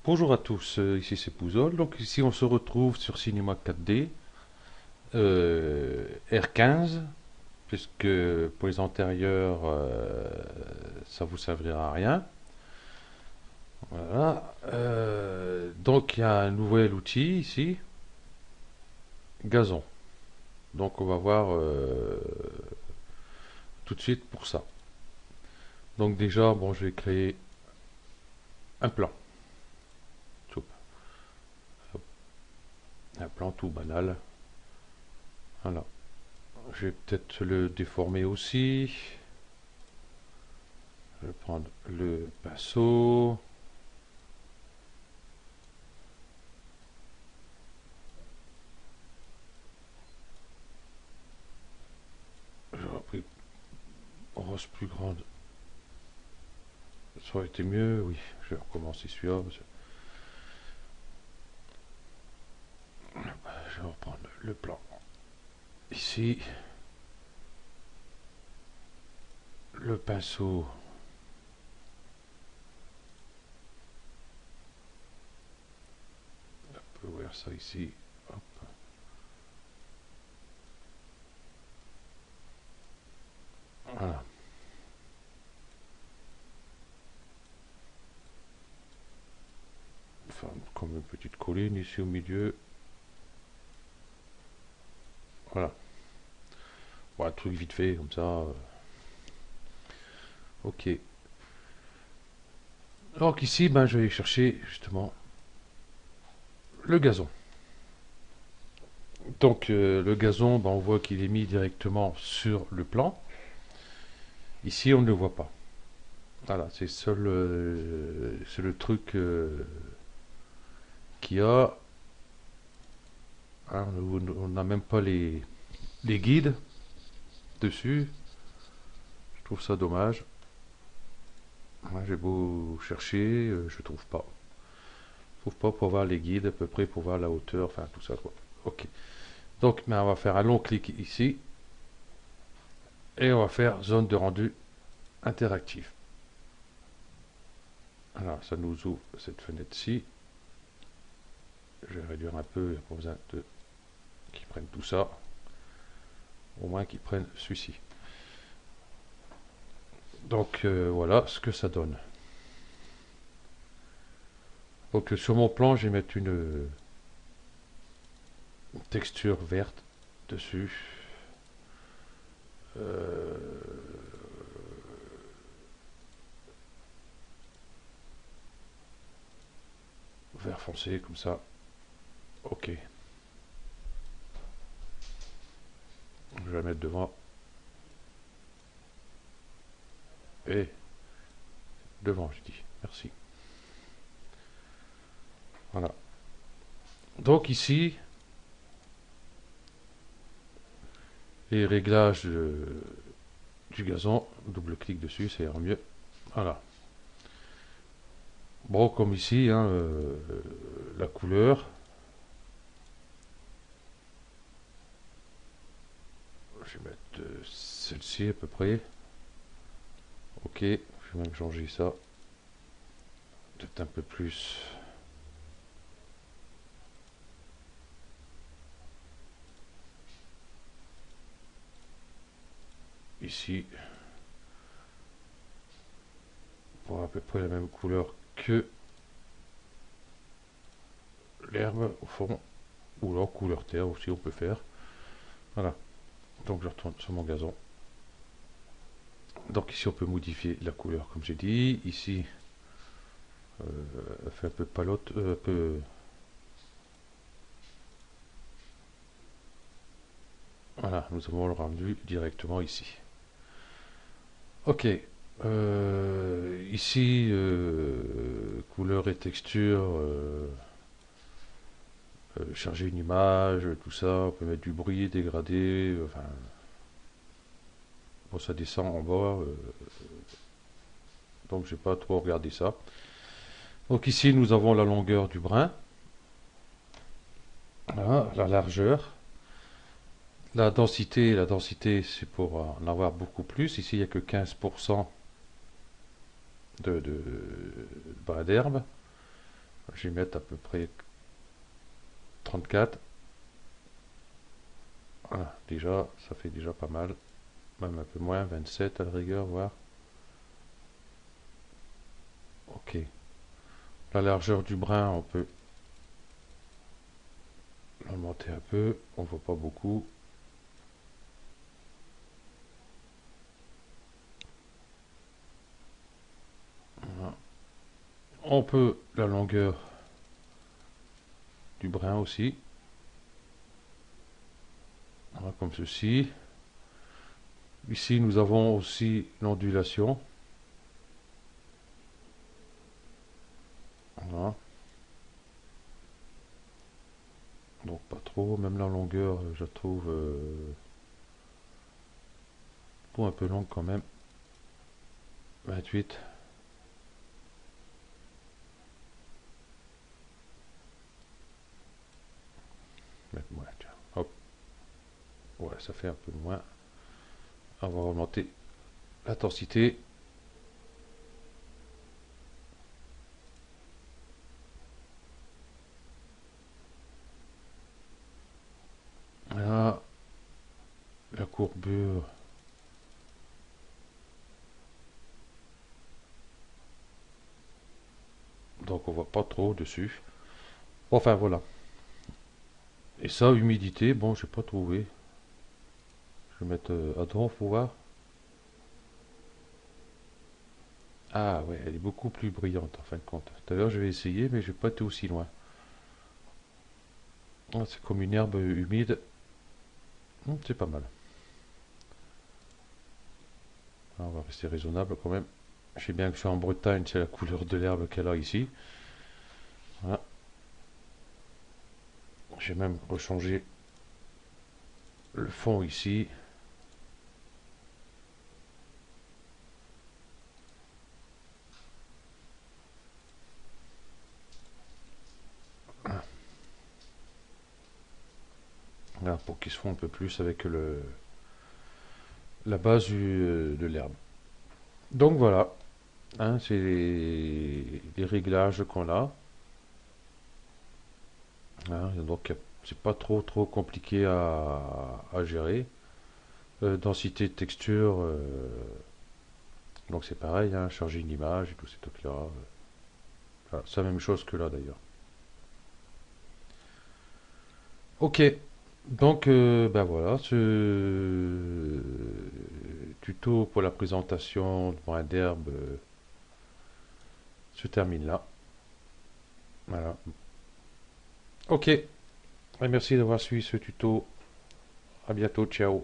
Bonjour à tous, ici c'est Pouzol. Donc ici on se retrouve sur Cinema 4D, R15, puisque pour les antérieurs ça vous servira à rien. Voilà. Donc il y a un nouvel outil ici, gazon. Donc on va voir tout de suite pour ça. Donc déjà, bon, je vais créer un plan. Tout- Un plan tout banal. Voilà. Je vais peut-être le déformer aussi. Je vais prendre le pinceau. J'aurais pris rose plus grande. Ça aurait été mieux, oui. Je vais recommencer celui-là. Je vais reprendre le plan. Ici, le pinceau. On peut ouvrir ça ici. Hop. Voilà. Enfin, comme une petite colline ici au milieu. Voilà. Bon, un truc vite fait, comme ça. Ok. Donc ici, ben, je vais chercher justement le gazon. Donc le gazon, ben, on voit qu'il est mis directement sur le plan. Ici, on ne le voit pas. Voilà, c'est le truc qu'il y a. Hein, on n'a même pas les guides dessus. Je trouve ça dommage. Moi, j'ai beau chercher, je trouve pas. Je trouve pas pour voir les guides à peu près, pour voir la hauteur, enfin tout ça quoi. Ok. Donc, ben, on va faire un long clic ici et on va faire zone de rendu interactif. Alors, ça nous ouvre cette fenêtre-ci. Je vais réduire un peu, il n'y a pas besoin qu'ils prennent tout ça. Au moins qu'ils prennent celui-ci. Donc voilà ce que ça donne. Donc sur mon plan, je vais mettre une texture verte dessus. Euh, Vert foncé comme ça. Ok. Je vais la mettre devant et devant, je dis. Merci. Voilà. Donc ici, les réglages du gazon, double clic dessus, ça ira mieux. Voilà. Bon, comme ici, hein, la couleur. Je vais mettre celle-ci à peu près. Ok, je vais même changer ça. Peut-être un peu plus. Ici, pour à peu près la même couleur que l'herbe au fond. Ou alors couleur terre aussi on peut faire. Voilà. Donc je retourne sur mon gazon. Donc ici on peut modifier la couleur comme j'ai dit. Ici, elle fait un peu palote, un peu. Voilà, nous avons le rendu directement ici. Ok. Ici, couleur et texture, charger une image, tout ça. On peut mettre du bruit, dégradé. Enfin, bon, ça descend en bas. Donc, j'ai pas trop regardé ça. Donc ici, nous avons la longueur du brin. Voilà, la largeur. La densité, c'est pour en avoir beaucoup plus. Ici, il n'y a que 15% de brin d'herbe. Je vais mettre à peu près 34. Voilà, déjà, ça fait déjà pas mal. Même un peu moins, 27 à la rigueur, voir. Ok. La largeur du brin, on peut l'augmenter un peu. On voit pas beaucoup. Voilà. On peut la longueur du brin aussi. Voilà, comme ceci. Ici, nous avons aussi l'ondulation. Voilà. Donc pas trop, même la longueur, je trouve un peu longue quand même. 28. Même moins, tiens. Hop. Ouais, ça fait un peu moins. On va augmenter l'intensité. Là, la courbure. Donc on voit pas trop dessus. Enfin voilà. Et ça, humidité, bon, j'ai pas trouvé. Je vais mettre à donf pour voir. Ah ouais, elle est beaucoup plus brillante en fin de compte. Tout à l'heure, je vais essayer, mais j'ai pas été aussi loin. Ah, c'est comme une herbe humide. C'est pas mal. Ah, on va rester raisonnable quand même. Je sais bien que je suis en Bretagne, c'est la couleur de l'herbe qu'elle a ici. Voilà. J'ai même rechangé le fond ici. Voilà, pour qu'il se fonde un peu plus avec la base de l'herbe. Donc voilà, hein, c'est les réglages qu'on a. Hein, donc c'est pas trop compliqué à gérer. Densité de texture, donc c'est pareil, hein, charger une image et tout ces trucs-là. Voilà, c'est la même chose que là d'ailleurs. Ok, donc ben voilà, ce tuto pour la présentation de brin d'herbe se termine là. Voilà. Ok, et merci d'avoir suivi ce tuto. À bientôt, ciao.